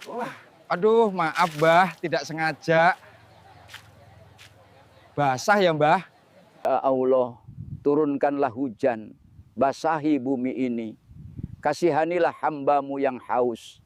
Wah, aduh maaf Mbah, tidak sengaja. Basah ya Mbah? Ya Allah, turunkanlah hujan, basahi bumi ini. Kasihanilah hamba-Mu yang haus.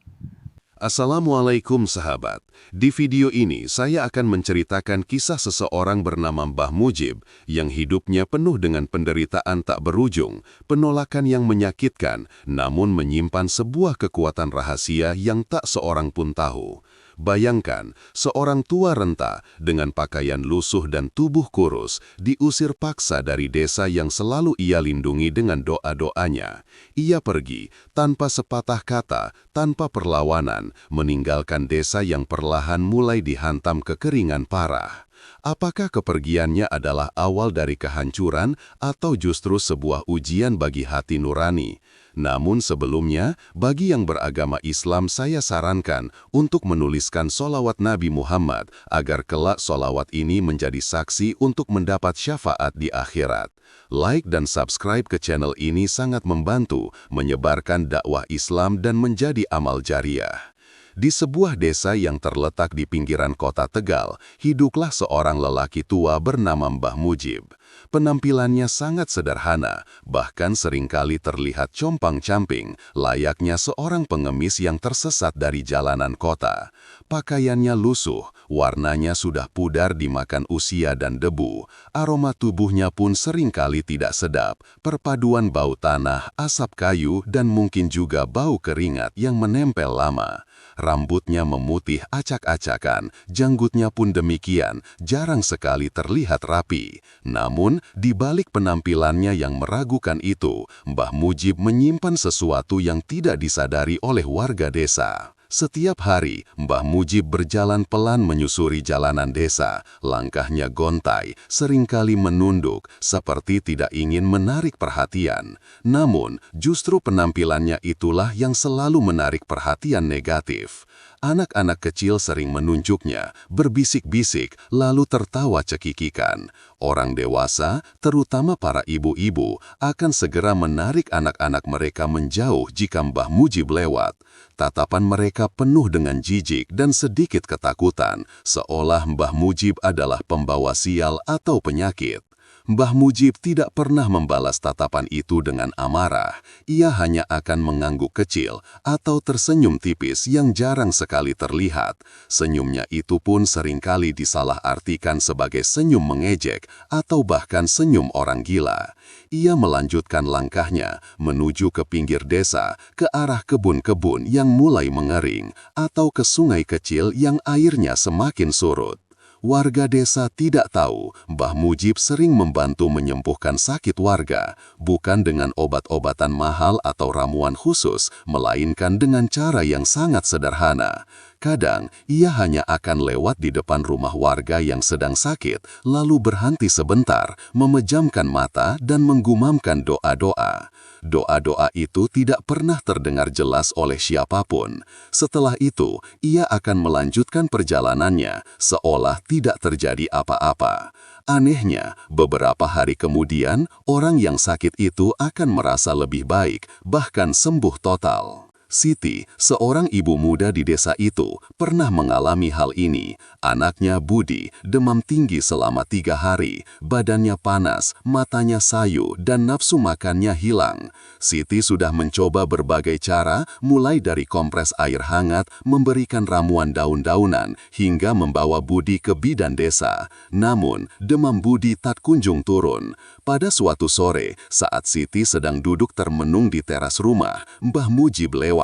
Assalamualaikum sahabat. Di video ini saya akan menceritakan kisah seseorang bernama Mbah Mujib yang hidupnya penuh dengan penderitaan tak berujung, penolakan yang menyakitkan, namun menyimpan sebuah kekuatan rahasia yang tak seorang pun tahu. Bayangkan, seorang tua renta dengan pakaian lusuh dan tubuh kurus diusir paksa dari desa yang selalu ia lindungi dengan doa-doanya. Ia pergi tanpa sepatah kata, tanpa perlawanan, meninggalkan desa yang perlahan mulai dihantam kekeringan parah. Apakah kepergiannya adalah awal dari kehancuran atau justru sebuah ujian bagi hati nurani? Namun sebelumnya, bagi yang beragama Islam saya sarankan untuk menuliskan sholawat Nabi Muhammad agar kelak sholawat ini menjadi saksi untuk mendapat syafaat di akhirat. Like dan subscribe ke channel ini sangat membantu menyebarkan dakwah Islam dan menjadi amal jariah. Di sebuah desa yang terletak di pinggiran kota Tegal, hiduplah seorang lelaki tua bernama Mbah Mujib. Penampilannya sangat sederhana, bahkan seringkali terlihat compang-camping, layaknya seorang pengemis yang tersesat dari jalanan kota. Pakaiannya lusuh, warnanya sudah pudar dimakan usia dan debu, aroma tubuhnya pun seringkali tidak sedap, perpaduan bau tanah, asap kayu, dan mungkin juga bau keringat yang menempel lama. Rambutnya memutih acak-acakan, janggutnya pun demikian, jarang sekali terlihat rapi. Namun, di balik penampilannya yang meragukan itu, Mbah Mujib menyimpan sesuatu yang tidak disadari oleh warga desa. Setiap hari, Mbah Mujib berjalan pelan menyusuri jalanan desa. Langkahnya gontai, seringkali menunduk, seperti tidak ingin menarik perhatian. Namun, justru penampilannya itulah yang selalu menarik perhatian negatif. Anak-anak kecil sering menunjuknya, berbisik-bisik, lalu tertawa cekikikan. Orang dewasa, terutama para ibu-ibu, akan segera menarik anak-anak mereka menjauh jika Mbah Mujib lewat. Tatapan mereka penuh dengan jijik dan sedikit ketakutan, seolah Mbah Mujib adalah pembawa sial atau penyakit. Mbah Mujib tidak pernah membalas tatapan itu dengan amarah. Ia hanya akan mengangguk kecil atau tersenyum tipis yang jarang sekali terlihat. Senyumnya itu pun seringkali disalahartikan sebagai senyum mengejek atau bahkan senyum orang gila. Ia melanjutkan langkahnya menuju ke pinggir desa, ke arah kebun-kebun yang mulai mengering, atau ke sungai kecil yang airnya semakin surut. Warga desa tidak tahu Mbah Mujib sering membantu menyembuhkan sakit warga, bukan dengan obat-obatan mahal atau ramuan khusus, melainkan dengan cara yang sangat sederhana. Kadang, ia hanya akan lewat di depan rumah warga yang sedang sakit, lalu berhenti sebentar, memejamkan mata dan menggumamkan doa-doa. Doa-doa itu tidak pernah terdengar jelas oleh siapapun. Setelah itu, ia akan melanjutkan perjalanannya, seolah tidak terjadi apa-apa. Anehnya, beberapa hari kemudian, orang yang sakit itu akan merasa lebih baik, bahkan sembuh total. Siti, seorang ibu muda di desa itu, pernah mengalami hal ini. Anaknya Budi demam tinggi selama 3 hari, badannya panas, matanya sayu, dan nafsu makannya hilang. Siti sudah mencoba berbagai cara, mulai dari kompres air hangat, memberikan ramuan daun-daunan, hingga membawa Budi ke bidan desa. Namun, demam Budi tak kunjung turun. Pada suatu sore, saat Siti sedang duduk termenung di teras rumah, Mbah Mujib lewat.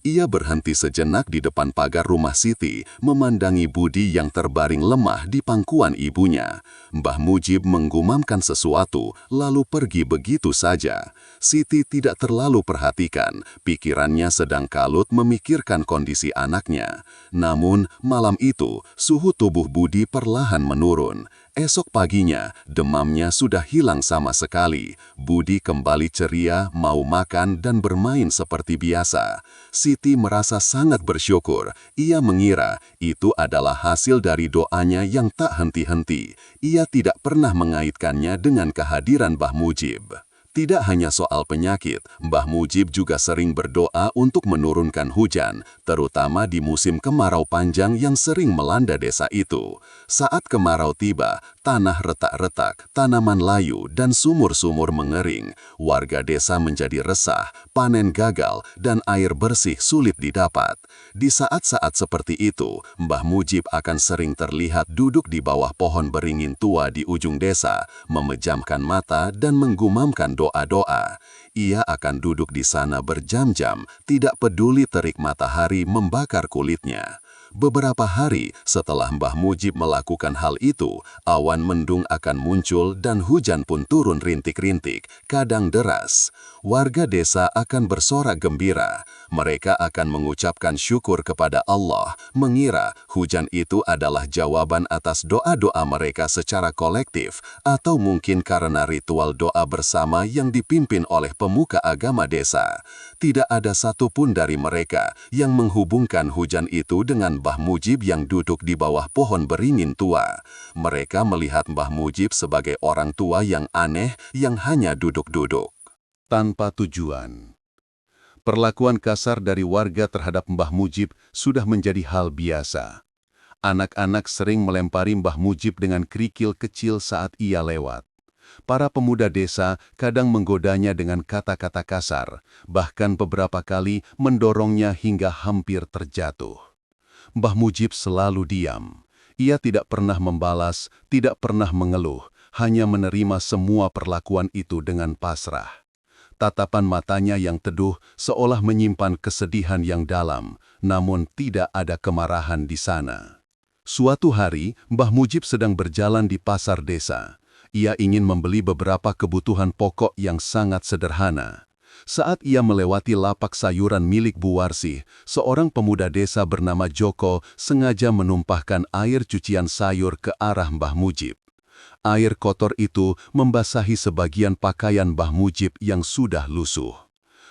Ia berhenti sejenak di depan pagar rumah Siti, memandangi Budi yang terbaring lemah di pangkuan ibunya. Mbah Mujib menggumamkan sesuatu, lalu pergi begitu saja. Siti tidak terlalu perhatikan, pikirannya sedang kalut memikirkan kondisi anaknya. Namun, malam itu, suhu tubuh Budi perlahan menurun. Esok paginya, demamnya sudah hilang sama sekali. Budi kembali ceria, mau makan dan bermain seperti biasa. Siti merasa sangat bersyukur. Ia mengira itu adalah hasil dari doanya yang tak henti-henti. Ia tidak pernah mengaitkannya dengan kehadiran Mbah Mujib. Tidak hanya soal penyakit, Mbah Mujib juga sering berdoa untuk menurunkan hujan, terutama di musim kemarau panjang yang sering melanda desa itu. Saat kemarau tiba, tanah retak-retak, tanaman layu, dan sumur-sumur mengering. Warga desa menjadi resah, panen gagal, dan air bersih sulit didapat. Di saat-saat seperti itu, Mbah Mujib akan sering terlihat duduk di bawah pohon beringin tua di ujung desa, memejamkan mata dan menggumamkan doa-doa. Ia akan duduk di sana berjam-jam, tidak peduli terik matahari membakar kulitnya. Beberapa hari setelah Mbah Mujib melakukan hal itu, awan mendung akan muncul dan hujan pun turun rintik-rintik, kadang deras. Warga desa akan bersorak gembira. Mereka akan mengucapkan syukur kepada Allah, mengira hujan itu adalah jawaban atas doa-doa mereka secara kolektif, atau mungkin karena ritual doa bersama yang dipimpin oleh pemuka agama desa. Tidak ada satupun dari mereka yang menghubungkan hujan itu dengan Mbah Mujib yang duduk di bawah pohon beringin tua. Mereka melihat Mbah Mujib sebagai orang tua yang aneh yang hanya duduk-duduk. Tanpa tujuan. Perlakuan kasar dari warga terhadap Mbah Mujib sudah menjadi hal biasa. Anak-anak sering melempari Mbah Mujib dengan kerikil kecil saat ia lewat. Para pemuda desa kadang menggodanya dengan kata-kata kasar, bahkan beberapa kali mendorongnya hingga hampir terjatuh. Mbah Mujib selalu diam. Ia tidak pernah membalas, tidak pernah mengeluh, hanya menerima semua perlakuan itu dengan pasrah. Tatapan matanya yang teduh seolah menyimpan kesedihan yang dalam, namun tidak ada kemarahan di sana. Suatu hari, Mbah Mujib sedang berjalan di pasar desa. Ia ingin membeli beberapa kebutuhan pokok yang sangat sederhana. Saat ia melewati lapak sayuran milik Bu Warsih, seorang pemuda desa bernama Joko sengaja menumpahkan air cucian sayur ke arah Mbah Mujib. Air kotor itu membasahi sebagian pakaian Mbah Mujib yang sudah lusuh.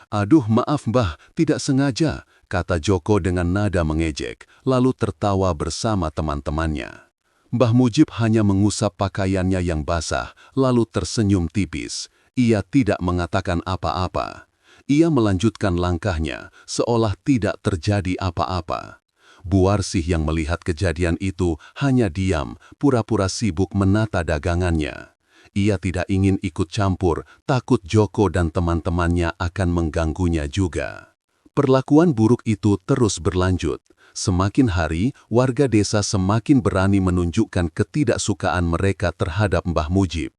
"Aduh, maaf Mbah, tidak sengaja," kata Joko dengan nada mengejek, lalu tertawa bersama teman-temannya. Mbah Mujib hanya mengusap pakaiannya yang basah, lalu tersenyum tipis. Ia tidak mengatakan apa-apa. Ia melanjutkan langkahnya, seolah tidak terjadi apa-apa. Bu Warsih yang melihat kejadian itu hanya diam, pura-pura sibuk menata dagangannya. Ia tidak ingin ikut campur, takut Joko dan teman-temannya akan mengganggunya juga. Perlakuan buruk itu terus berlanjut. Semakin hari, warga desa semakin berani menunjukkan ketidaksukaan mereka terhadap Mbah Mujib.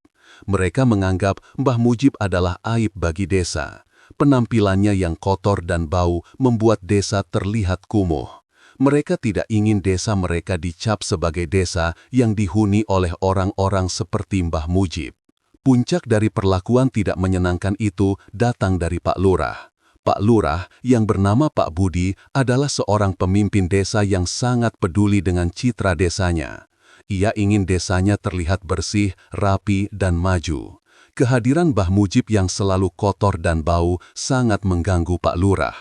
Mereka menganggap Mbah Mujib adalah aib bagi desa. Penampilannya yang kotor dan bau membuat desa terlihat kumuh. Mereka tidak ingin desa mereka dicap sebagai desa yang dihuni oleh orang-orang seperti Mbah Mujib. Puncak dari perlakuan tidak menyenangkan itu datang dari Pak Lurah. Pak Lurah yang bernama Pak Budi adalah seorang pemimpin desa yang sangat peduli dengan citra desanya. Ia ingin desanya terlihat bersih, rapi, dan maju. Kehadiran Mbah Mujib yang selalu kotor dan bau sangat mengganggu Pak Lurah.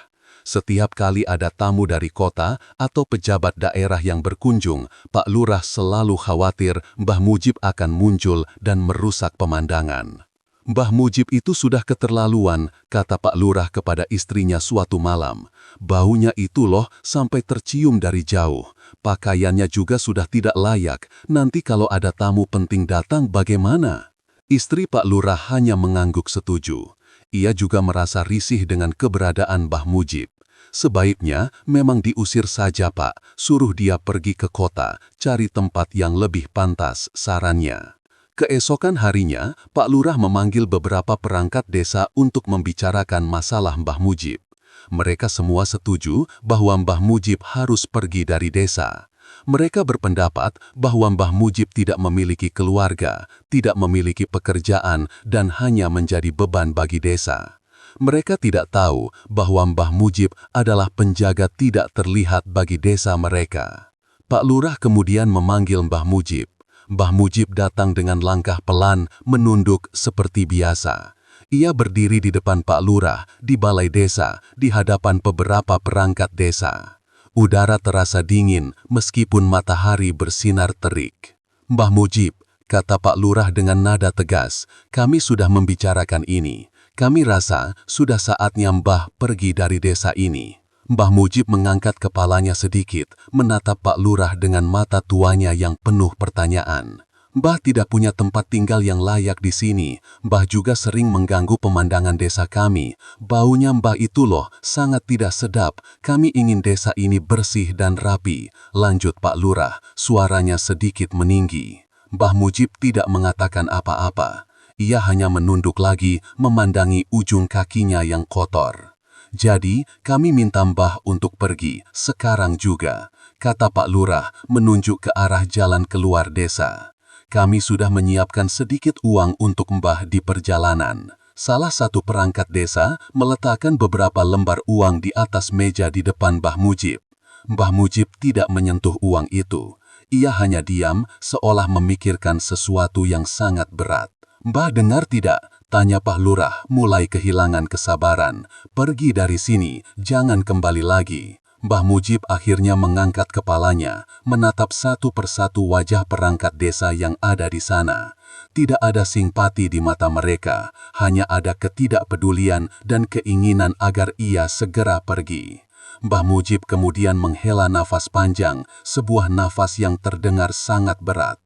Setiap kali ada tamu dari kota atau pejabat daerah yang berkunjung, Pak Lurah selalu khawatir Mbah Mujib akan muncul dan merusak pemandangan. "Mbah Mujib itu sudah keterlaluan," kata Pak Lurah kepada istrinya suatu malam. "Baunya itu loh sampai tercium dari jauh. Pakaiannya juga sudah tidak layak. Nanti kalau ada tamu penting datang bagaimana?" Istri Pak Lurah hanya mengangguk setuju. Ia juga merasa risih dengan keberadaan Mbah Mujib. "Sebaiknya memang diusir saja Pak, suruh dia pergi ke kota, cari tempat yang lebih pantas," sarannya. Keesokan harinya, Pak Lurah memanggil beberapa perangkat desa untuk membicarakan masalah Mbah Mujib. Mereka semua setuju bahwa Mbah Mujib harus pergi dari desa. Mereka berpendapat bahwa Mbah Mujib tidak memiliki keluarga, tidak memiliki pekerjaan, dan hanya menjadi beban bagi desa. Mereka tidak tahu bahwa Mbah Mujib adalah penjaga tidak terlihat bagi desa mereka. Pak Lurah kemudian memanggil Mbah Mujib. Mbah Mujib datang dengan langkah pelan, menunduk seperti biasa. Ia berdiri di depan Pak Lurah di balai desa, di hadapan beberapa perangkat desa. Udara terasa dingin meskipun matahari bersinar terik. "Mbah Mujib," kata Pak Lurah dengan nada tegas, "kami sudah membicarakan ini. Kami rasa sudah saatnya Mbah pergi dari desa ini. Mbah Mujib mengangkat kepalanya sedikit, menatap Pak Lurah dengan mata tuanya yang penuh pertanyaan. Mbah tidak punya tempat tinggal yang layak di sini. Mbah juga sering mengganggu pemandangan desa kami. Baunya Mbah itu loh, sangat tidak sedap. Kami ingin desa ini bersih dan rapi. Lanjut Pak Lurah, suaranya sedikit meninggi. Mbah Mujib tidak mengatakan apa-apa. Ia hanya menunduk lagi, memandangi ujung kakinya yang kotor. Jadi, kami minta Mbah untuk pergi, sekarang juga, kata Pak Lurah, menunjuk ke arah jalan keluar desa. Kami sudah menyiapkan sedikit uang untuk Mbah di perjalanan. Salah satu perangkat desa meletakkan beberapa lembar uang di atas meja di depan Mbah Mujib. Mbah Mujib tidak menyentuh uang itu. Ia hanya diam, seolah memikirkan sesuatu yang sangat berat. Mbah dengar tidak? Tanya Pak Lurah, mulai kehilangan kesabaran. Pergi dari sini, jangan kembali lagi. Mbah Mujib akhirnya mengangkat kepalanya, menatap satu persatu wajah perangkat desa yang ada di sana. Tidak ada simpati di mata mereka, hanya ada ketidakpedulian dan keinginan agar ia segera pergi. Mbah Mujib kemudian menghela nafas panjang, sebuah nafas yang terdengar sangat berat.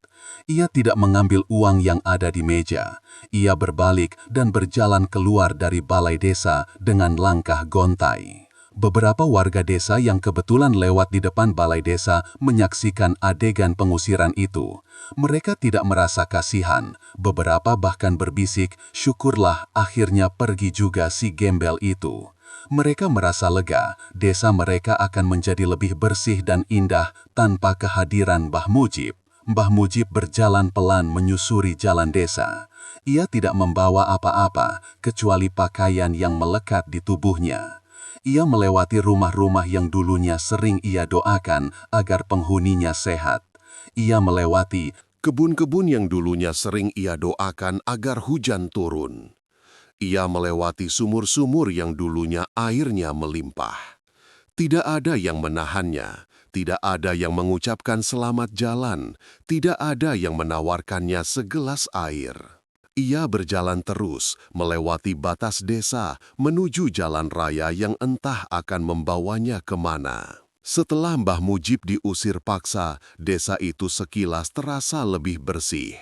Ia tidak mengambil uang yang ada di meja. Ia berbalik dan berjalan keluar dari balai desa dengan langkah gontai. Beberapa warga desa yang kebetulan lewat di depan balai desa menyaksikan adegan pengusiran itu. Mereka tidak merasa kasihan. Beberapa bahkan berbisik, syukurlah akhirnya pergi juga si gembel itu. Mereka merasa lega, desa mereka akan menjadi lebih bersih dan indah tanpa kehadiran Mbah Mujib. Mbah Mujib berjalan pelan menyusuri jalan desa. Ia tidak membawa apa-apa, kecuali pakaian yang melekat di tubuhnya. Ia melewati rumah-rumah yang dulunya sering ia doakan agar penghuninya sehat. Ia melewati kebun-kebun yang dulunya sering ia doakan agar hujan turun. Ia melewati sumur-sumur yang dulunya airnya melimpah. Tidak ada yang menahannya, tidak ada yang mengucapkan selamat jalan, tidak ada yang menawarkannya segelas air. Ia berjalan terus, melewati batas desa, menuju jalan raya yang entah akan membawanya kemana. Setelah Mbah Mujib diusir paksa, desa itu sekilas terasa lebih bersih.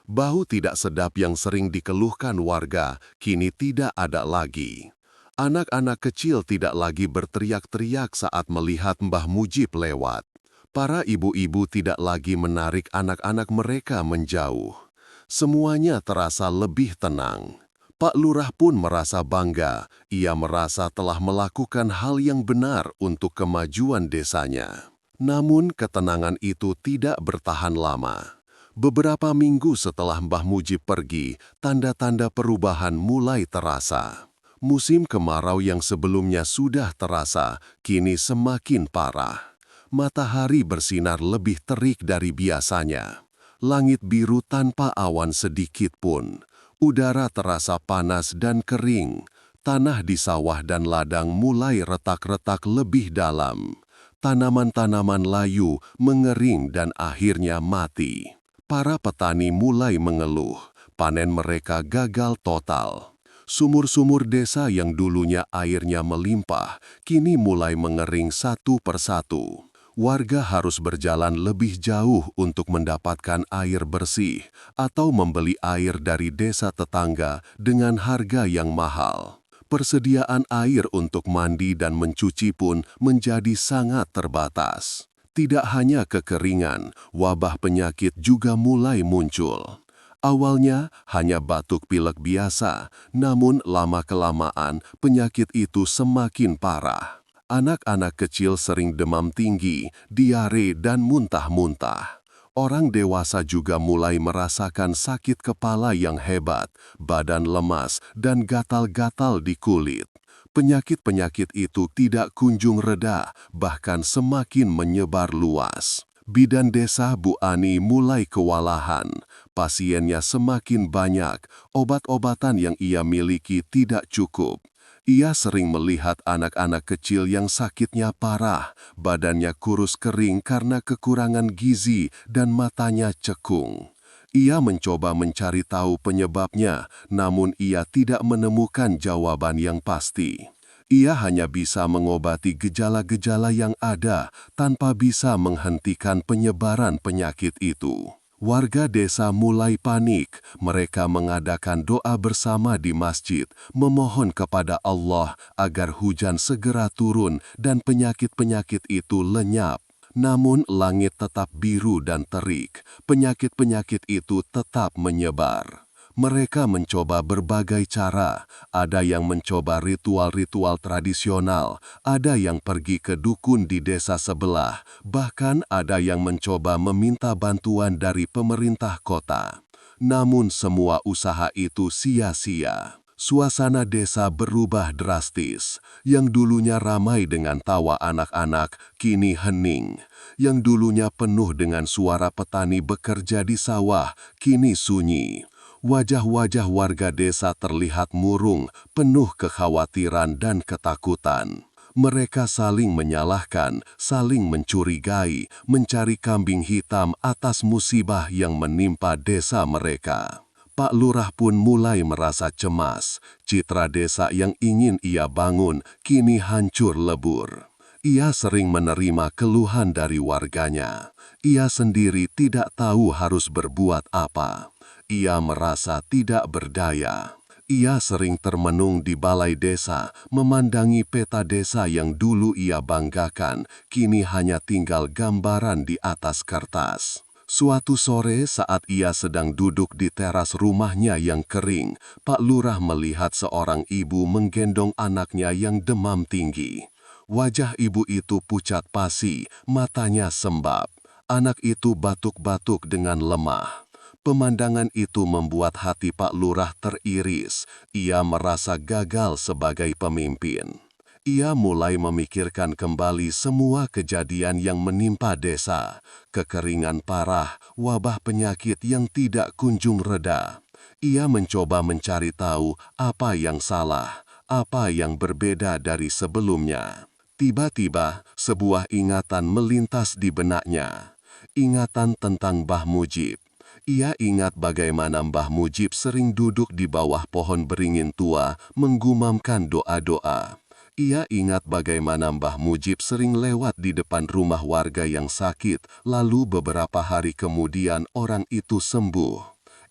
Bau tidak sedap yang sering dikeluhkan warga, kini tidak ada lagi. Anak-anak kecil tidak lagi berteriak-teriak saat melihat Mbah Mujib lewat. Para ibu-ibu tidak lagi menarik anak-anak mereka menjauh. Semuanya terasa lebih tenang. Pak Lurah pun merasa bangga. Ia merasa telah melakukan hal yang benar untuk kemajuan desanya. Namun ketenangan itu tidak bertahan lama. Beberapa minggu setelah Mbah Mujib pergi, tanda-tanda perubahan mulai terasa. Musim kemarau yang sebelumnya sudah terasa, kini semakin parah. Matahari bersinar lebih terik dari biasanya. Langit biru tanpa awan sedikit pun. Udara terasa panas dan kering. Tanah di sawah dan ladang mulai retak-retak lebih dalam. Tanaman-tanaman layu, mengering dan akhirnya mati. Para petani mulai mengeluh. Panen mereka gagal total. Sumur-sumur desa yang dulunya airnya melimpah, kini mulai mengering satu persatu. Warga harus berjalan lebih jauh untuk mendapatkan air bersih atau membeli air dari desa tetangga dengan harga yang mahal. Persediaan air untuk mandi dan mencuci pun menjadi sangat terbatas. Tidak hanya kekeringan, wabah penyakit juga mulai muncul. Awalnya hanya batuk pilek biasa, namun lama-kelamaan penyakit itu semakin parah. Anak-anak kecil sering demam tinggi, diare dan muntah-muntah. Orang dewasa juga mulai merasakan sakit kepala yang hebat, badan lemas dan gatal-gatal di kulit. Penyakit-penyakit itu tidak kunjung reda, bahkan semakin menyebar luas. Bidan desa Bu Ani mulai kewalahan. Pasiennya semakin banyak, obat-obatan yang ia miliki tidak cukup. Ia sering melihat anak-anak kecil yang sakitnya parah, badannya kurus kering karena kekurangan gizi dan matanya cekung. Ia mencoba mencari tahu penyebabnya, namun ia tidak menemukan jawaban yang pasti. Ia hanya bisa mengobati gejala-gejala yang ada tanpa bisa menghentikan penyebaran penyakit itu. Warga desa mulai panik. Mereka mengadakan doa bersama di masjid, memohon kepada Allah agar hujan segera turun dan penyakit-penyakit itu lenyap. Namun langit tetap biru dan terik, penyakit-penyakit itu tetap menyebar. Mereka mencoba berbagai cara, ada yang mencoba ritual-ritual tradisional, ada yang pergi ke dukun di desa sebelah, bahkan ada yang mencoba meminta bantuan dari pemerintah kota. Namun semua usaha itu sia-sia. Suasana desa berubah drastis. Yang dulunya ramai dengan tawa anak-anak, kini hening. Yang dulunya penuh dengan suara petani bekerja di sawah, kini sunyi. Wajah-wajah warga desa terlihat murung, penuh kekhawatiran dan ketakutan. Mereka saling menyalahkan, saling mencurigai, mencari kambing hitam atas musibah yang menimpa desa mereka. Pak Lurah pun mulai merasa cemas. Citra desa yang ingin ia bangun kini hancur lebur. Ia sering menerima keluhan dari warganya. Ia sendiri tidak tahu harus berbuat apa. Ia merasa tidak berdaya. Ia sering termenung di balai desa, memandangi peta desa yang dulu ia banggakan, kini hanya tinggal gambaran di atas kertas. Suatu sore saat ia sedang duduk di teras rumahnya yang kering, Pak Lurah melihat seorang ibu menggendong anaknya yang demam tinggi. Wajah ibu itu pucat pasi, matanya sembab. Anak itu batuk-batuk dengan lemah. Pemandangan itu membuat hati Pak Lurah teriris. Ia merasa gagal sebagai pemimpin. Ia mulai memikirkan kembali semua kejadian yang menimpa desa, kekeringan parah, wabah penyakit yang tidak kunjung reda. Ia mencoba mencari tahu apa yang salah, apa yang berbeda dari sebelumnya. Tiba-tiba, sebuah ingatan melintas di benaknya. Ingatan tentang Mbah Mujib. Ia ingat bagaimana Mbah Mujib sering duduk di bawah pohon beringin tua, menggumamkan doa-doa. Ia ingat bagaimana Mbah Mujib sering lewat di depan rumah warga yang sakit, lalu beberapa hari kemudian orang itu sembuh.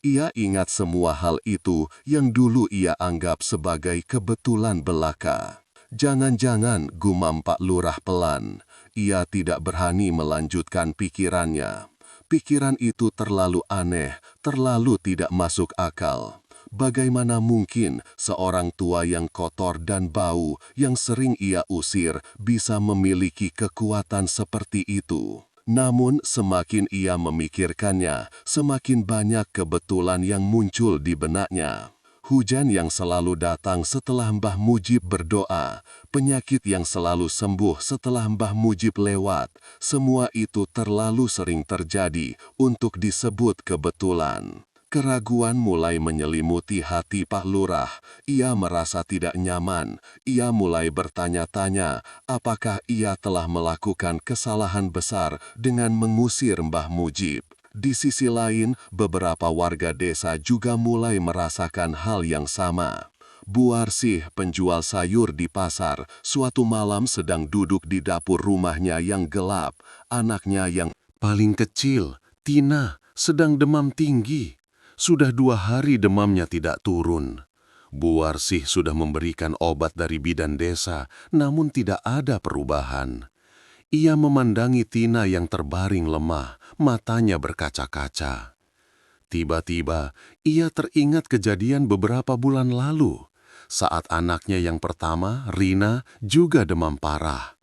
Ia ingat semua hal itu yang dulu ia anggap sebagai kebetulan belaka. Jangan-jangan, gumam Pak Lurah pelan. Ia tidak berani melanjutkan pikirannya. Pikiran itu terlalu aneh, terlalu tidak masuk akal. Bagaimana mungkin seorang tua yang kotor dan bau, yang sering ia usir, bisa memiliki kekuatan seperti itu? Namun semakin ia memikirkannya, semakin banyak kebetulan yang muncul di benaknya. Hujan yang selalu datang setelah Mbah Mujib berdoa, penyakit yang selalu sembuh setelah Mbah Mujib lewat, semua itu terlalu sering terjadi untuk disebut kebetulan. Keraguan mulai menyelimuti hati Pak Lurah. Ia merasa tidak nyaman. Ia mulai bertanya-tanya, apakah ia telah melakukan kesalahan besar dengan mengusir Mbah Mujib. Di sisi lain, beberapa warga desa juga mulai merasakan hal yang sama. Bu Arsih, penjual sayur di pasar, suatu malam sedang duduk di dapur rumahnya yang gelap. Anaknya yang Paling kecil, Tina, sedang demam tinggi. Sudah 2 hari demamnya tidak turun. Bu Warsih sudah memberikan obat dari bidan desa, namun tidak ada perubahan. Ia memandangi Tina yang terbaring lemah, matanya berkaca-kaca. Tiba-tiba, ia teringat kejadian beberapa bulan lalu, saat anaknya yang pertama, Rina, juga demam parah.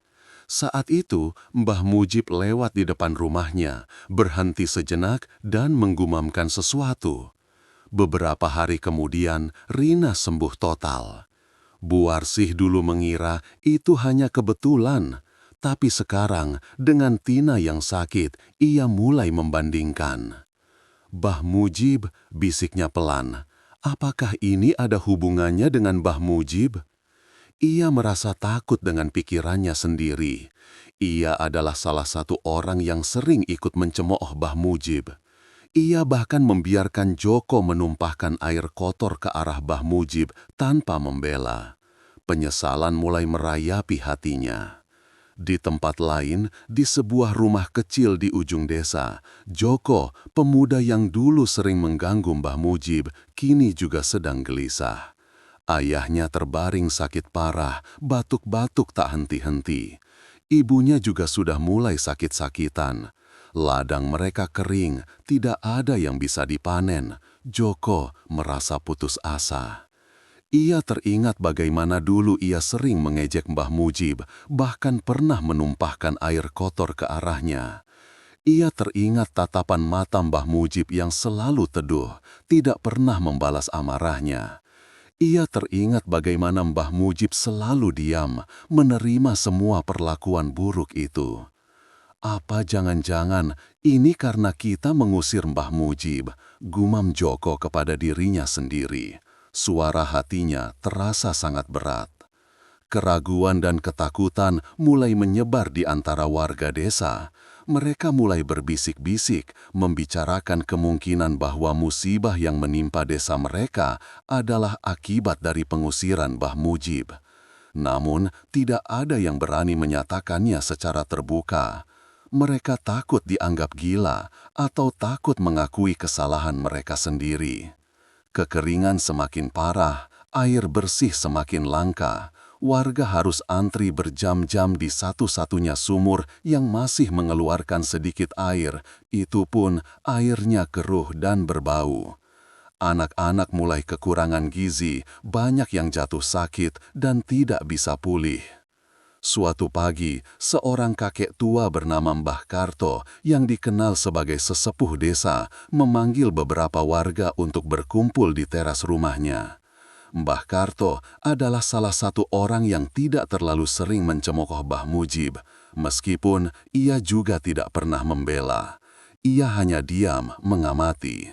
Saat itu, Mbah Mujib lewat di depan rumahnya, berhenti sejenak dan menggumamkan sesuatu. Beberapa hari kemudian, Rina sembuh total. Bu Warsih dulu mengira itu hanya kebetulan, tapi sekarang dengan Tina yang sakit, ia mulai membandingkan. Mbah Mujib, bisiknya pelan. Apakah ini ada hubungannya dengan Mbah Mujib? Ia merasa takut dengan pikirannya sendiri. Ia adalah salah satu orang yang sering ikut mencemooh Mbah Mujib. Ia bahkan membiarkan Joko menumpahkan air kotor ke arah Mbah Mujib tanpa membela. Penyesalan mulai merayapi hatinya. Di tempat lain, di sebuah rumah kecil di ujung desa, Joko, pemuda yang dulu sering mengganggu Mbah Mujib, kini juga sedang gelisah. Ayahnya terbaring sakit parah, batuk-batuk tak henti-henti. Ibunya juga sudah mulai sakit-sakitan. Ladang mereka kering, tidak ada yang bisa dipanen. Joko merasa putus asa. Ia teringat bagaimana dulu ia sering mengejek Mbah Mujib, bahkan pernah menumpahkan air kotor ke arahnya. Ia teringat tatapan mata Mbah Mujib yang selalu teduh, tidak pernah membalas amarahnya. Ia teringat bagaimana Mbah Mujib selalu diam, menerima semua perlakuan buruk itu. Apa jangan-jangan ini karena kita mengusir Mbah Mujib, gumam Joko kepada dirinya sendiri. Suara hatinya terasa sangat berat. Keraguan dan ketakutan mulai menyebar di antara warga desa. Mereka mulai berbisik-bisik, membicarakan kemungkinan bahwa musibah yang menimpa desa mereka adalah akibat dari pengusiran Mbah Mujib. Namun, tidak ada yang berani menyatakannya secara terbuka. Mereka takut dianggap gila atau takut mengakui kesalahan mereka sendiri. Kekeringan semakin parah, air bersih semakin langka. Warga harus antri berjam-jam di satu-satunya sumur yang masih mengeluarkan sedikit air. Itu pun airnya keruh dan berbau. Anak-anak mulai kekurangan gizi, banyak yang jatuh sakit dan tidak bisa pulih. Suatu pagi, seorang kakek tua bernama Mbah Karto yang dikenal sebagai sesepuh desa memanggil beberapa warga untuk berkumpul di teras rumahnya. Mbah Karto adalah salah satu orang yang tidak terlalu sering mencemokoh Mbah Mujib, meskipun ia juga tidak pernah membela. Ia hanya diam mengamati.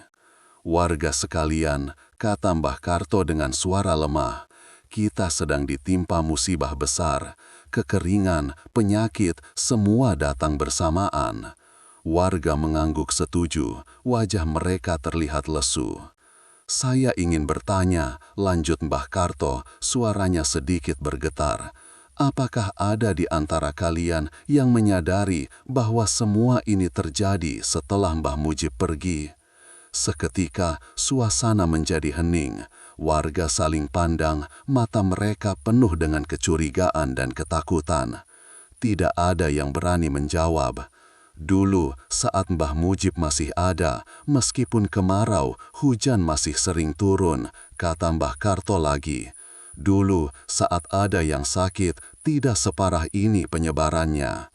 "Warga sekalian," kata Mbah Karto dengan suara lemah, "kita sedang ditimpa musibah besar. Kekeringan, penyakit, semua datang bersamaan." Warga mengangguk setuju, wajah mereka terlihat lesu. "Saya ingin bertanya," lanjut Mbah Karto, suaranya sedikit bergetar. "Apakah ada di antara kalian yang menyadari bahwa semua ini terjadi setelah Mbah Mujib pergi?" Seketika suasana menjadi hening. Warga saling pandang, mata mereka penuh dengan kecurigaan dan ketakutan. Tidak ada yang berani menjawab. Dulu, saat Mbah Mujib masih ada, meskipun kemarau, hujan masih sering turun, kata Mbah Karto lagi. Dulu, saat ada yang sakit, tidak separah ini penyebarannya.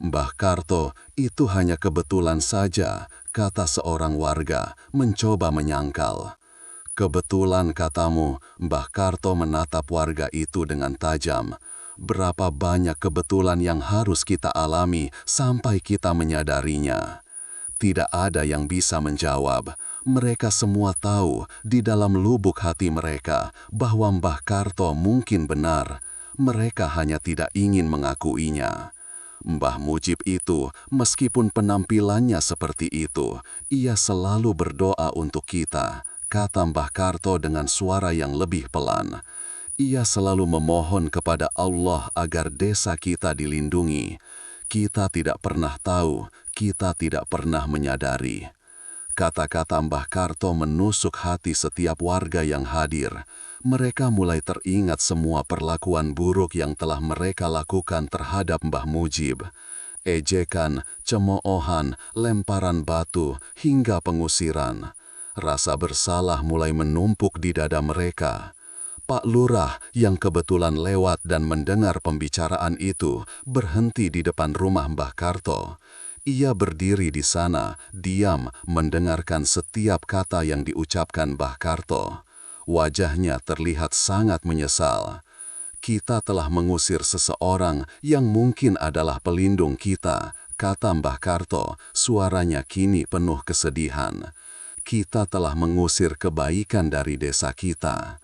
"Mbah Karto, itu hanya kebetulan saja," kata seorang warga, mencoba menyangkal. "Kebetulan katamu," Mbah Karto menatap warga itu dengan tajam. "Berapa banyak kebetulan yang harus kita alami sampai kita menyadarinya?" Tidak ada yang bisa menjawab. Mereka semua tahu di dalam lubuk hati mereka bahwa Mbah Karto mungkin benar. Mereka hanya tidak ingin mengakuinya. Mbah Mujib itu, meskipun penampilannya seperti itu, ia selalu berdoa untuk kita, kata Mbah Karto dengan suara yang lebih pelan. Ia selalu memohon kepada Allah agar desa kita dilindungi. Kita tidak pernah tahu, kita tidak pernah menyadari. Kata-kata Mbah Karto menusuk hati setiap warga yang hadir. Mereka mulai teringat semua perlakuan buruk yang telah mereka lakukan terhadap Mbah Mujib. Ejekan, cemoohan, lemparan batu, hingga pengusiran. Rasa bersalah mulai menumpuk di dada mereka. Pak Lurah yang kebetulan lewat dan mendengar pembicaraan itu berhenti di depan rumah Mbah Karto. Ia berdiri di sana, diam mendengarkan setiap kata yang diucapkan Mbah Karto. Wajahnya terlihat sangat menyesal. "Kita telah mengusir seseorang yang mungkin adalah pelindung kita," kata Mbah Karto, suaranya kini penuh kesedihan. "Kita telah mengusir kebaikan dari desa kita."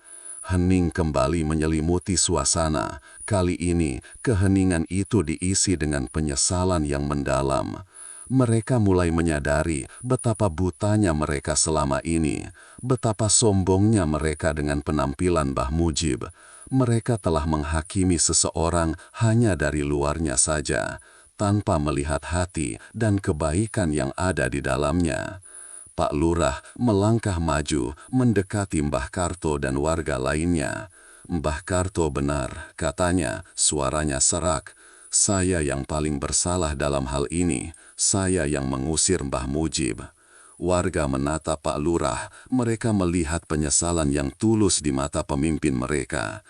Hening kembali menyelimuti suasana. Kali ini, keheningan itu diisi dengan penyesalan yang mendalam. Mereka mulai menyadari betapa butanya mereka selama ini, betapa sombongnya mereka dengan penampilan Mbah Mujib. Mereka telah menghakimi seseorang hanya dari luarnya saja, tanpa melihat hati dan kebaikan yang ada di dalamnya. Pak Lurah melangkah maju mendekati Mbah Karto dan warga lainnya. "Mbah Karto benar," katanya, suaranya serak. "Saya yang paling bersalah dalam hal ini. Saya yang mengusir Mbah Mujib." Warga menatap Pak Lurah, mereka melihat penyesalan yang tulus di mata pemimpin mereka.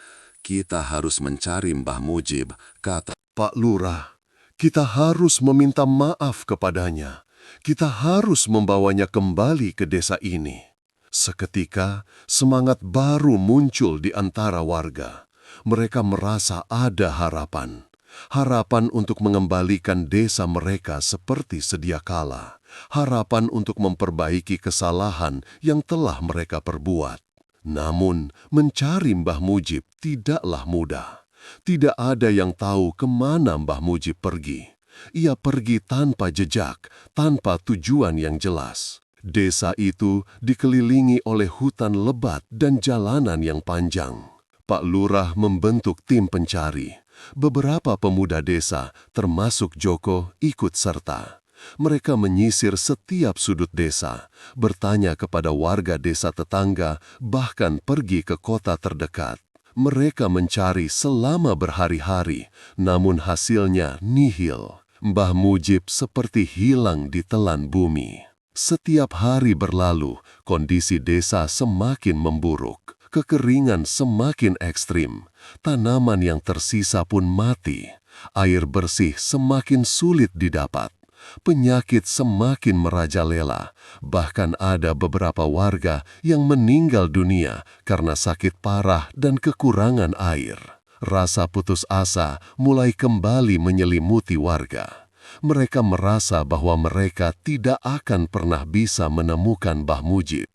"Kita harus mencari Mbah Mujib," kata Pak Lurah, kita harus meminta maaf kepadanya. Kita harus membawanya kembali ke desa ini. Seketika, semangat baru muncul di antara warga. Mereka merasa ada harapan. Harapan untuk mengembalikan desa mereka seperti sedia kala. Harapan untuk memperbaiki kesalahan yang telah mereka perbuat. Namun, mencari Mbah Mujib tidaklah mudah. Tidak ada yang tahu kemana Mbah Mujib pergi. Ia pergi tanpa jejak, tanpa tujuan yang jelas. Desa itu dikelilingi oleh hutan lebat dan jalanan yang panjang. Pak Lurah membentuk tim pencari. Beberapa pemuda desa, termasuk Joko, ikut serta. Mereka menyisir setiap sudut desa, bertanya kepada warga desa tetangga, bahkan pergi ke kota terdekat. Mereka mencari selama berhari-hari, namun hasilnya nihil. Mbah Mujib seperti hilang di telan bumi. Setiap hari berlalu, kondisi desa semakin memburuk. Kekeringan semakin ekstrim, tanaman yang tersisa pun mati, air bersih semakin sulit didapat, penyakit semakin merajalela, bahkan ada beberapa warga yang meninggal dunia karena sakit parah dan kekurangan air. Rasa putus asa mulai kembali menyelimuti warga. Mereka merasa bahwa mereka tidak akan pernah bisa menemukan Mbah Mujib.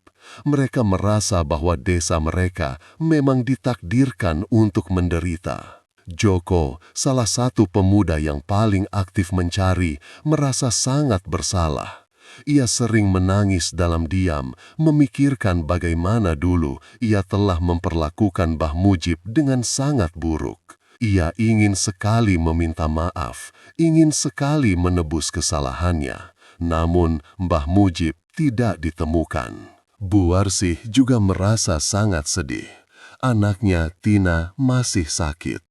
Mereka merasa bahwa desa mereka memang ditakdirkan untuk menderita. Joko, salah satu pemuda yang paling aktif mencari, merasa sangat bersalah. Ia sering menangis dalam diam, memikirkan bagaimana dulu ia telah memperlakukan Mbah Mujib dengan sangat buruk. Ia ingin sekali meminta maaf, ingin sekali menebus kesalahannya. Namun Mbah Mujib tidak ditemukan. Bu Warsih juga merasa sangat sedih. Anaknya Tina masih sakit.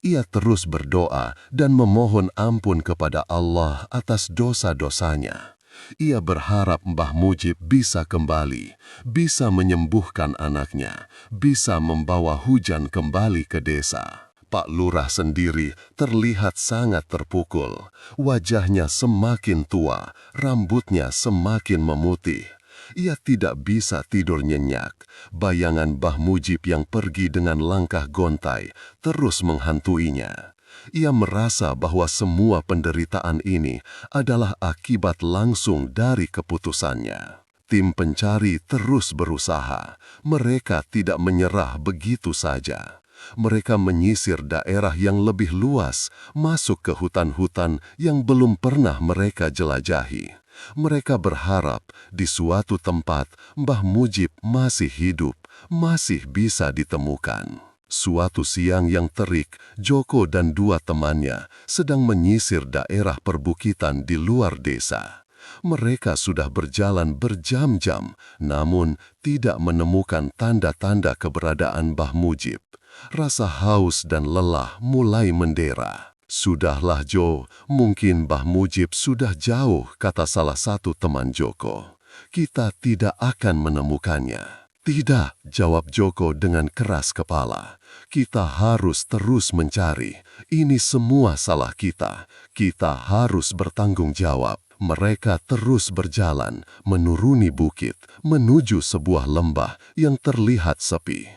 Ia terus berdoa dan memohon ampun kepada Allah atas dosa-dosanya. Ia berharap Mbah Mujib bisa kembali, bisa menyembuhkan anaknya, bisa membawa hujan kembali ke desa. Pak Lurah sendiri terlihat sangat terpukul. Wajahnya semakin tua, rambutnya semakin memutih. Ia tidak bisa tidur nyenyak. Bayangan Mbah Mujib yang pergi dengan langkah gontai terus menghantuinya. Ia merasa bahwa semua penderitaan ini adalah akibat langsung dari keputusannya. Tim pencari terus berusaha. Mereka tidak menyerah begitu saja. Mereka menyisir daerah yang lebih luas, masuk ke hutan-hutan yang belum pernah mereka jelajahi. Mereka berharap di suatu tempat Mbah Mujib masih hidup, masih bisa ditemukan. Suatu siang yang terik, Joko dan dua temannya sedang menyisir daerah perbukitan di luar desa. Mereka sudah berjalan berjam-jam, namun tidak menemukan tanda-tanda keberadaan Mbah Mujib. Rasa haus dan lelah mulai mendera. "Sudahlah Jo, mungkin Mbah Mujib sudah jauh," kata salah satu teman Joko. "Kita tidak akan menemukannya." "Tidak," jawab Joko dengan keras kepala. "Kita harus terus mencari. Ini semua salah kita. Kita harus bertanggung jawab." Mereka terus berjalan, menuruni bukit, menuju sebuah lembah yang terlihat sepi.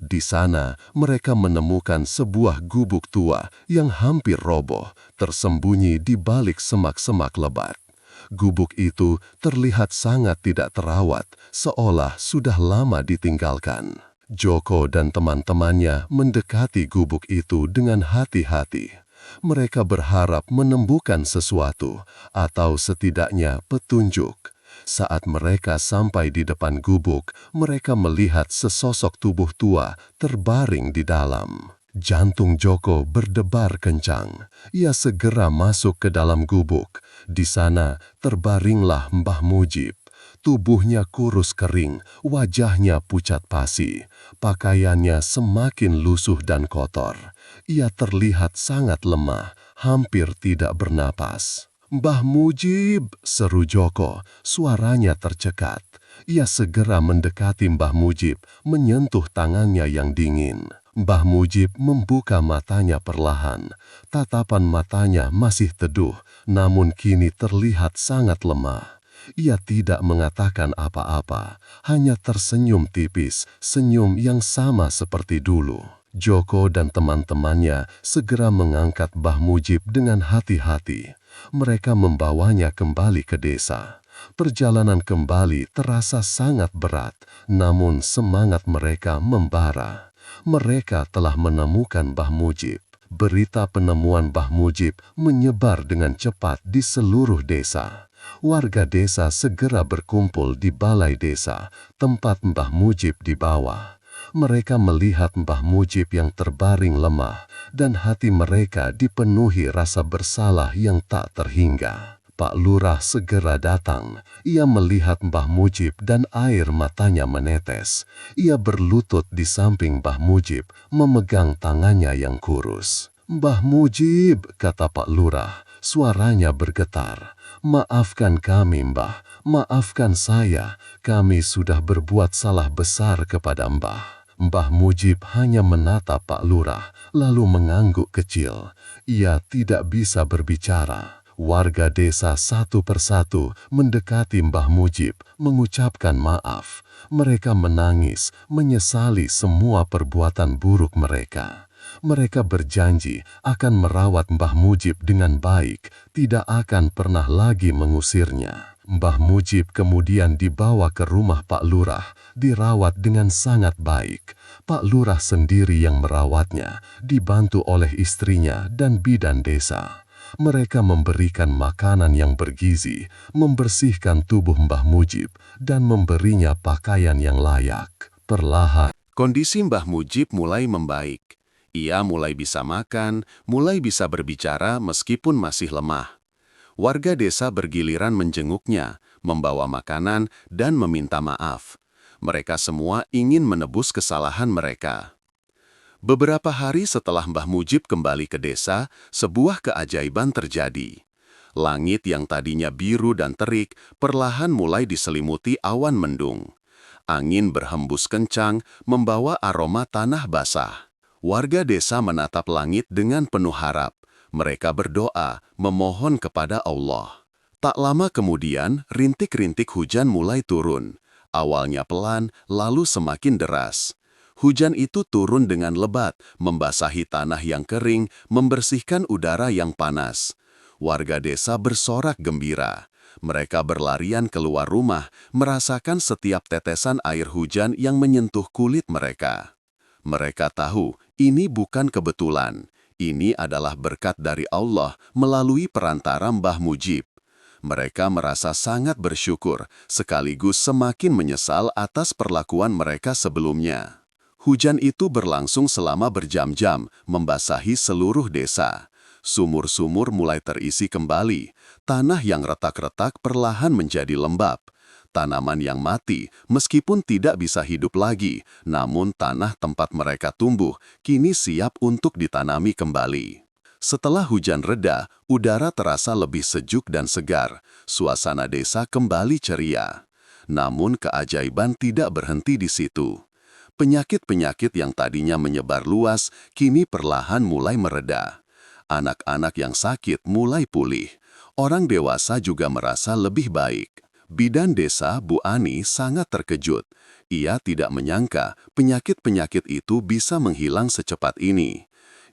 Di sana, mereka menemukan sebuah gubuk tua yang hampir roboh, tersembunyi di balik semak-semak lebat. Gubuk itu terlihat sangat tidak terawat, seolah sudah lama ditinggalkan. Joko dan teman-temannya mendekati gubuk itu dengan hati-hati. Mereka berharap menemukan sesuatu atau setidaknya petunjuk. Saat mereka sampai di depan gubuk, mereka melihat sesosok tubuh tua terbaring di dalam. Jantung Joko berdebar kencang. Ia segera masuk ke dalam gubuk. Di sana terbaringlah Mbah Mujib. Tubuhnya kurus kering, wajahnya pucat pasi. Pakaiannya semakin lusuh dan kotor. Ia terlihat sangat lemah, hampir tidak bernapas. "Mbah Mujib!" seru Joko, suaranya tercekat. Ia segera mendekati Mbah Mujib, menyentuh tangannya yang dingin. Mbah Mujib membuka matanya perlahan. Tatapan matanya masih teduh, namun kini terlihat sangat lemah. Ia tidak mengatakan apa-apa, hanya tersenyum tipis, senyum yang sama seperti dulu. Joko dan teman-temannya segera mengangkat Mbah Mujib dengan hati-hati. Mereka membawanya kembali ke desa. Perjalanan kembali terasa sangat berat, namun semangat mereka membara. Mereka telah menemukan Mbah Mujib. Berita penemuan Mbah Mujib menyebar dengan cepat di seluruh desa. Warga desa segera berkumpul di balai desa, tempat Mbah Mujib dibawa. Mereka melihat Mbah Mujib yang terbaring lemah, dan hati mereka dipenuhi rasa bersalah yang tak terhingga. Pak Lurah segera datang. Ia melihat Mbah Mujib dan air matanya menetes. Ia berlutut di samping Mbah Mujib, memegang tangannya yang kurus. "Mbah Mujib," kata Pak Lurah, suaranya bergetar. "Maafkan kami, Mbah. Maafkan saya. Kami sudah berbuat salah besar kepada Mbah." Mbah Mujib hanya menatap Pak Lurah, lalu mengangguk kecil. Ia tidak bisa berbicara. Warga desa satu persatu mendekati Mbah Mujib, mengucapkan maaf. Mereka menangis, menyesali semua perbuatan buruk mereka. Mereka berjanji akan merawat Mbah Mujib dengan baik, tidak akan pernah lagi mengusirnya. Mbah Mujib kemudian dibawa ke rumah Pak Lurah, dirawat dengan sangat baik. Pak Lurah sendiri yang merawatnya, dibantu oleh istrinya dan bidan desa. Mereka memberikan makanan yang bergizi, membersihkan tubuh Mbah Mujib, dan memberinya pakaian yang layak. Perlahan, Kondisi Mbah Mujib mulai membaik. Ia mulai bisa makan, mulai bisa berbicara meskipun masih lemah. Warga desa bergiliran menjenguknya, membawa makanan, dan meminta maaf. Mereka semua ingin menebus kesalahan mereka. Beberapa hari setelah Mbah Mujib kembali ke desa, sebuah keajaiban terjadi. Langit yang tadinya biru dan terik perlahan mulai diselimuti awan mendung. Angin berhembus kencang, membawa aroma tanah basah. Warga desa menatap langit dengan penuh harap. Mereka berdoa, memohon kepada Allah. Tak lama kemudian, rintik-rintik hujan mulai turun. Awalnya pelan, lalu semakin deras. Hujan itu turun dengan lebat, membasahi tanah yang kering, membersihkan udara yang panas. Warga desa bersorak gembira. Mereka berlarian keluar rumah, merasakan setiap tetesan air hujan yang menyentuh kulit mereka. Mereka tahu ini bukan kebetulan. Ini adalah berkat dari Allah melalui perantara Mbah Mujib. Mereka merasa sangat bersyukur, sekaligus semakin menyesal atas perlakuan mereka sebelumnya. Hujan itu berlangsung selama berjam-jam, membasahi seluruh desa. Sumur-sumur mulai terisi kembali. Tanah yang retak-retak perlahan menjadi lembab. Tanaman yang mati, meskipun tidak bisa hidup lagi, namun tanah tempat mereka tumbuh kini siap untuk ditanami kembali. Setelah hujan reda, udara terasa lebih sejuk dan segar. Suasana desa kembali ceria. Namun keajaiban tidak berhenti di situ. Penyakit-penyakit yang tadinya menyebar luas, kini perlahan mulai mereda. Anak-anak yang sakit mulai pulih. Orang dewasa juga merasa lebih baik. Bidan desa Bu Ani sangat terkejut. Ia tidak menyangka penyakit-penyakit itu bisa menghilang secepat ini.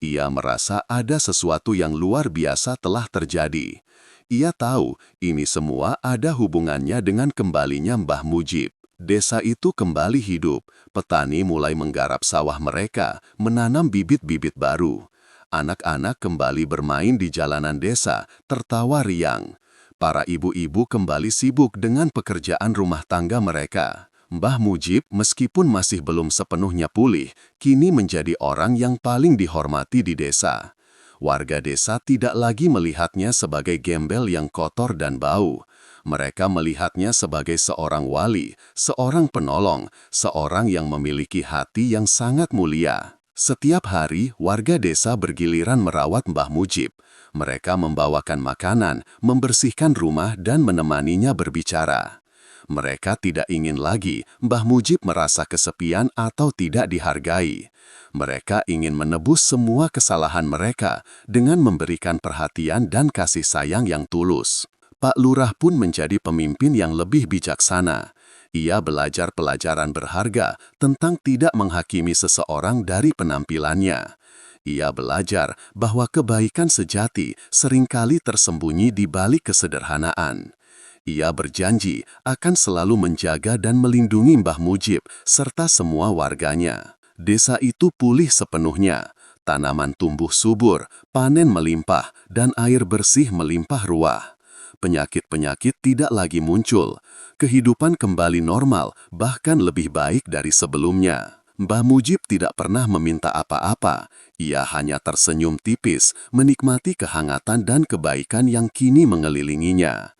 Ia merasa ada sesuatu yang luar biasa telah terjadi. Ia tahu ini semua ada hubungannya dengan kembalinya Mbah Mujib. Desa itu kembali hidup. Petani mulai menggarap sawah mereka, menanam bibit-bibit baru. Anak-anak kembali bermain di jalanan desa, tertawa riang. Para ibu-ibu kembali sibuk dengan pekerjaan rumah tangga mereka. Mbah Mujib, meskipun masih belum sepenuhnya pulih, kini menjadi orang yang paling dihormati di desa. Warga desa tidak lagi melihatnya sebagai gembel yang kotor dan bau. Mereka melihatnya sebagai seorang wali, seorang penolong, seorang yang memiliki hati yang sangat mulia. Setiap hari, warga desa bergiliran merawat Mbah Mujib. Mereka membawakan makanan, membersihkan rumah, dan menemaninya berbicara. Mereka tidak ingin lagi Mbah Mujib merasa kesepian atau tidak dihargai. Mereka ingin menebus semua kesalahan mereka dengan memberikan perhatian dan kasih sayang yang tulus. Pak Lurah pun menjadi pemimpin yang lebih bijaksana. Ia belajar pelajaran berharga tentang tidak menghakimi seseorang dari penampilannya. Ia belajar bahwa kebaikan sejati seringkali tersembunyi di balik kesederhanaan. Ia berjanji akan selalu menjaga dan melindungi Mbah Mujib serta semua warganya. Desa itu pulih sepenuhnya. Tanaman tumbuh subur, panen melimpah, dan air bersih melimpah ruah. Penyakit-penyakit tidak lagi muncul. Kehidupan kembali normal, bahkan lebih baik dari sebelumnya. Mbah Mujib tidak pernah meminta apa-apa. Ia hanya tersenyum tipis, menikmati kehangatan dan kebaikan yang kini mengelilinginya.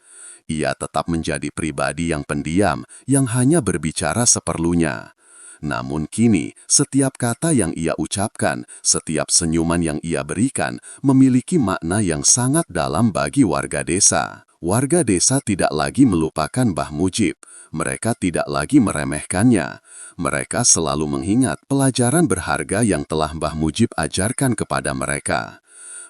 Ia tetap menjadi pribadi yang pendiam, yang hanya berbicara seperlunya. Namun kini, setiap kata yang ia ucapkan, setiap senyuman yang ia berikan, memiliki makna yang sangat dalam bagi warga desa. Warga desa tidak lagi melupakan Mbah Mujib. Mereka tidak lagi meremehkannya. Mereka selalu mengingat pelajaran berharga yang telah Mbah Mujib ajarkan kepada mereka.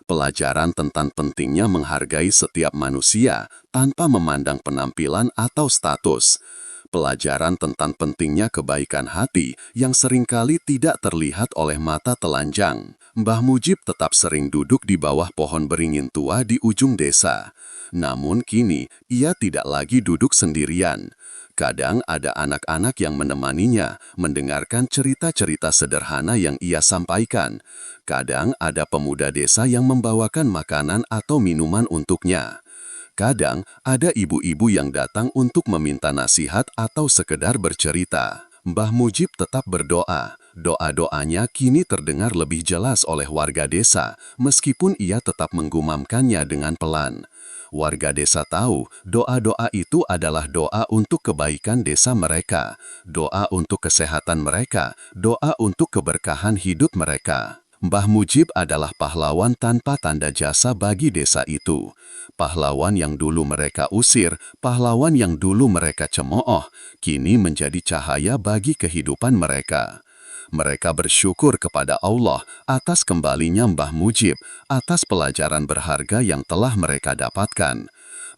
Pelajaran tentang pentingnya menghargai setiap manusia tanpa memandang penampilan atau status. Pelajaran tentang pentingnya kebaikan hati yang seringkali tidak terlihat oleh mata telanjang. Mbah Mujib tetap sering duduk di bawah pohon beringin tua di ujung desa. Namun kini, ia tidak lagi duduk sendirian. Kadang ada anak-anak yang menemaninya, mendengarkan cerita-cerita sederhana yang ia sampaikan. Kadang ada pemuda desa yang membawakan makanan atau minuman untuknya. Kadang ada ibu-ibu yang datang untuk meminta nasihat atau sekedar bercerita. Mbah Mujib tetap berdoa. Doa-doanya kini terdengar lebih jelas oleh warga desa, meskipun ia tetap menggumamkannya dengan pelan. Warga desa tahu doa-doa itu adalah doa untuk kebaikan desa mereka, doa untuk kesehatan mereka, doa untuk keberkahan hidup mereka. Mbah Mujib adalah pahlawan tanpa tanda jasa bagi desa itu. Pahlawan yang dulu mereka usir, pahlawan yang dulu mereka cemooh, kini menjadi cahaya bagi kehidupan mereka. Mereka bersyukur kepada Allah atas kembalinya Mbah Mujib, atas pelajaran berharga yang telah mereka dapatkan.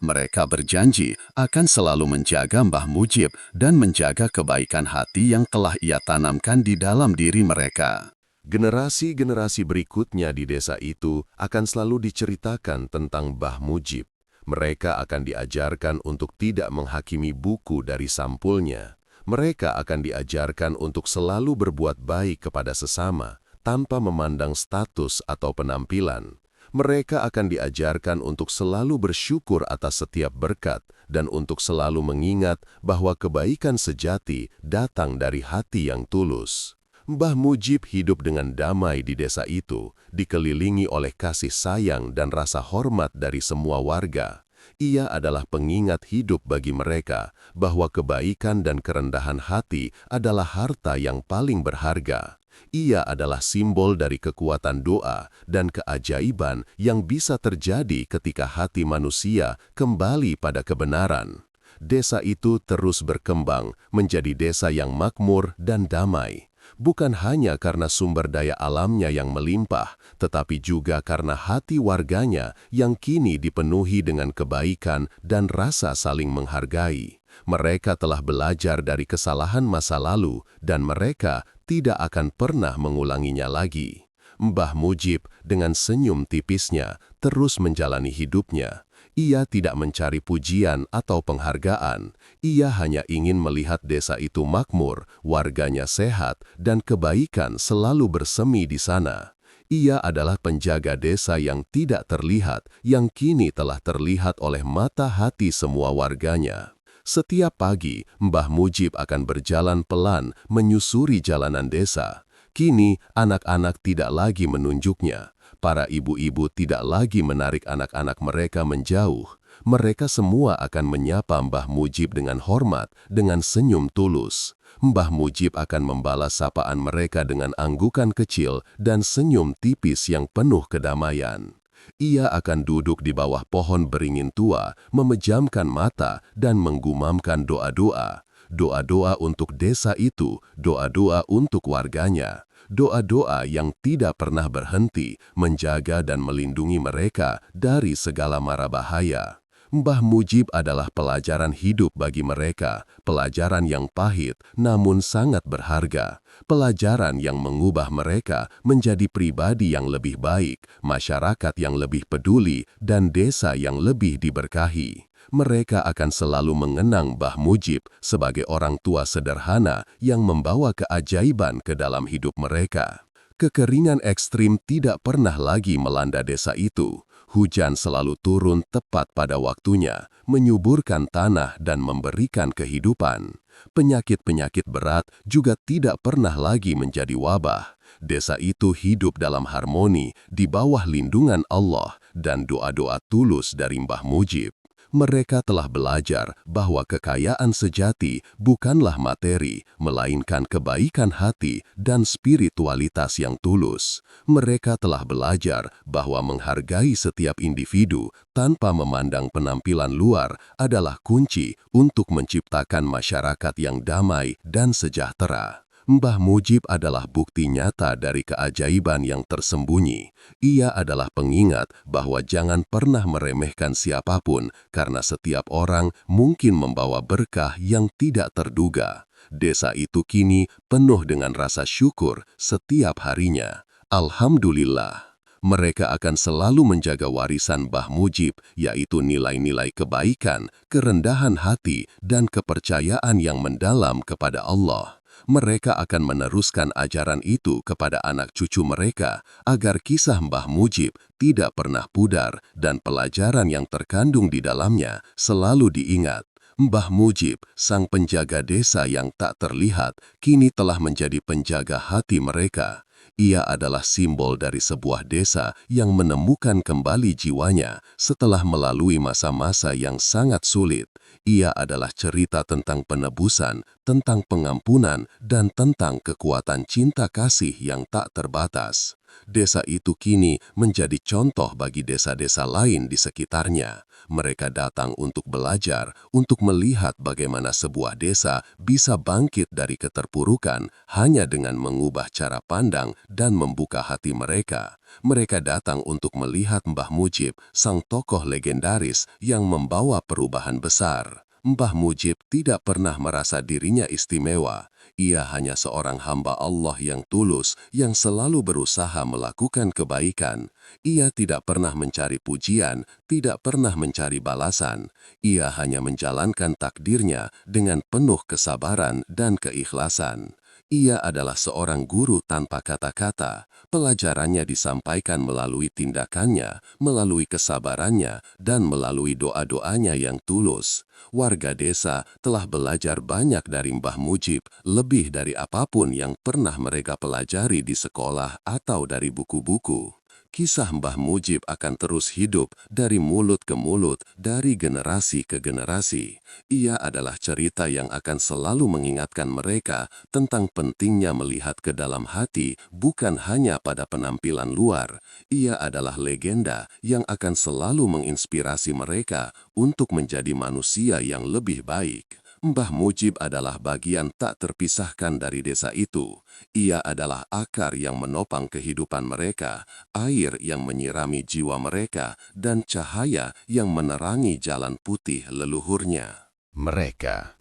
Mereka berjanji akan selalu menjaga Mbah Mujib dan menjaga kebaikan hati yang telah ia tanamkan di dalam diri mereka. Generasi-generasi berikutnya di desa itu akan selalu diceritakan tentang Mbah Mujib. Mereka akan diajarkan untuk tidak menghakimi buku dari sampulnya. Mereka akan diajarkan untuk selalu berbuat baik kepada sesama, tanpa memandang status atau penampilan. Mereka akan diajarkan untuk selalu bersyukur atas setiap berkat dan untuk selalu mengingat bahwa kebaikan sejati datang dari hati yang tulus. Mbah Mujib hidup dengan damai di desa itu, dikelilingi oleh kasih sayang dan rasa hormat dari semua warga. Ia adalah pengingat hidup bagi mereka bahwa kebaikan dan kerendahan hati adalah harta yang paling berharga. Ia adalah simbol dari kekuatan doa dan keajaiban yang bisa terjadi ketika hati manusia kembali pada kebenaran. Desa itu terus berkembang menjadi desa yang makmur dan damai. Bukan hanya karena sumber daya alamnya yang melimpah, tetapi juga karena hati warganya yang kini dipenuhi dengan kebaikan dan rasa saling menghargai. Mereka telah belajar dari kesalahan masa lalu dan mereka tidak akan pernah mengulanginya lagi. Mbah Mujib dengan senyum tipisnya terus menjalani hidupnya. Ia tidak mencari pujian atau penghargaan. Ia hanya ingin melihat desa itu makmur, warganya sehat, dan kebaikan selalu bersemi di sana. Ia adalah penjaga desa yang tidak terlihat, yang kini telah terlihat oleh mata hati semua warganya. Setiap pagi, Mbah Mujib akan berjalan pelan menyusuri jalanan desa. Kini, anak-anak tidak lagi menunjuknya. Para ibu-ibu tidak lagi menarik anak-anak mereka menjauh. Mereka semua akan menyapa Mbah Mujib dengan hormat, dengan senyum tulus. Mbah Mujib akan membalas sapaan mereka dengan anggukan kecil dan senyum tipis yang penuh kedamaian. Ia akan duduk di bawah pohon beringin tua, memejamkan mata dan menggumamkan doa-doa. Doa-doa untuk desa itu, doa-doa untuk warganya. Doa-doa yang tidak pernah berhenti menjaga dan melindungi mereka dari segala mara bahaya. Mbah Mujib adalah pelajaran hidup bagi mereka, pelajaran yang pahit namun sangat berharga, pelajaran yang mengubah mereka menjadi pribadi yang lebih baik, masyarakat yang lebih peduli, dan desa yang lebih diberkahi. Mereka akan selalu mengenang Mbah Mujib sebagai orang tua sederhana yang membawa keajaiban ke dalam hidup mereka. Kekeringan ekstrim tidak pernah lagi melanda desa itu. Hujan selalu turun tepat pada waktunya, menyuburkan tanah dan memberikan kehidupan. Penyakit-penyakit berat juga tidak pernah lagi menjadi wabah. Desa itu hidup dalam harmoni di bawah lindungan Allah dan doa-doa tulus dari Mbah Mujib. Mereka telah belajar bahwa kekayaan sejati bukanlah materi, melainkan kebaikan hati dan spiritualitas yang tulus. Mereka telah belajar bahwa menghargai setiap individu tanpa memandang penampilan luar adalah kunci untuk menciptakan masyarakat yang damai dan sejahtera. Mbah Mujib adalah bukti nyata dari keajaiban yang tersembunyi. Ia adalah pengingat bahwa jangan pernah meremehkan siapapun karena setiap orang mungkin membawa berkah yang tidak terduga. Desa itu kini penuh dengan rasa syukur setiap harinya. Alhamdulillah. Mereka akan selalu menjaga warisan Mbah Mujib, yaitu nilai-nilai kebaikan, kerendahan hati, dan kepercayaan yang mendalam kepada Allah. Mereka akan meneruskan ajaran itu kepada anak cucu mereka agar kisah Mbah Mujib tidak pernah pudar dan pelajaran yang terkandung di dalamnya selalu diingat. Mbah Mujib, sang penjaga desa yang tak terlihat, kini telah menjadi penjaga hati mereka. Ia adalah simbol dari sebuah desa yang menemukan kembali jiwanya setelah melalui masa-masa yang sangat sulit. Ia adalah cerita tentang penebusan, tentang pengampunan, dan tentang kekuatan cinta kasih yang tak terbatas. Desa itu kini menjadi contoh bagi desa-desa lain di sekitarnya. Mereka datang untuk belajar, untuk melihat bagaimana sebuah desa bisa bangkit dari keterpurukan hanya dengan mengubah cara pandang dan membuka hati mereka. Mereka datang untuk melihat Mbah Mujib, sang tokoh legendaris yang membawa perubahan besar. Mbah Mujib tidak pernah merasa dirinya istimewa. Ia hanya seorang hamba Allah yang tulus, yang selalu berusaha melakukan kebaikan. Ia tidak pernah mencari pujian, tidak pernah mencari balasan. Ia hanya menjalankan takdirnya dengan penuh kesabaran dan keikhlasan. Ia adalah seorang guru tanpa kata-kata. Pelajarannya disampaikan melalui tindakannya, melalui kesabarannya, dan melalui doa-doanya yang tulus. Warga desa telah belajar banyak dari Mbah Mujib, lebih dari apapun yang pernah mereka pelajari di sekolah atau dari buku-buku. Kisah Mbah Mujib akan terus hidup dari mulut ke mulut, dari generasi ke generasi. Ia adalah cerita yang akan selalu mengingatkan mereka tentang pentingnya melihat ke dalam hati, bukan hanya pada penampilan luar. Ia adalah legenda yang akan selalu menginspirasi mereka untuk menjadi manusia yang lebih baik. Mbah Mujib adalah bagian tak terpisahkan dari desa itu. Ia adalah akar yang menopang kehidupan mereka, air yang menyirami jiwa mereka, dan cahaya yang menerangi jalan putih leluhurnya. Mereka.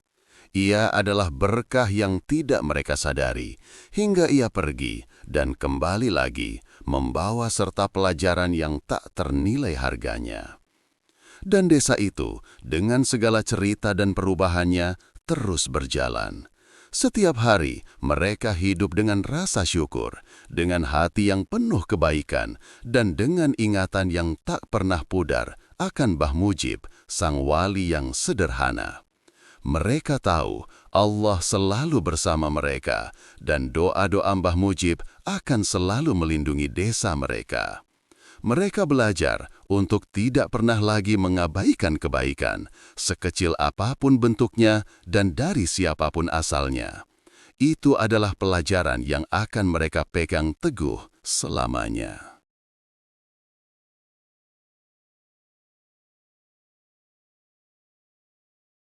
Ia adalah berkah yang tidak mereka sadari, hingga ia pergi dan kembali lagi, membawa serta pelajaran yang tak ternilai harganya. Dan desa itu, dengan segala cerita dan perubahannya, terus berjalan. Setiap hari mereka hidup dengan rasa syukur, dengan hati yang penuh kebaikan, dan dengan ingatan yang tak pernah pudar akan Mbah Mujib, sang wali yang sederhana. Mereka tahu Allah selalu bersama mereka, dan doa-doa Mbah Mujib akan selalu melindungi desa mereka. Mereka belajar untuk tidak pernah lagi mengabaikan kebaikan, sekecil apapun bentuknya dan dari siapapun asalnya. Itu adalah pelajaran yang akan mereka pegang teguh selamanya.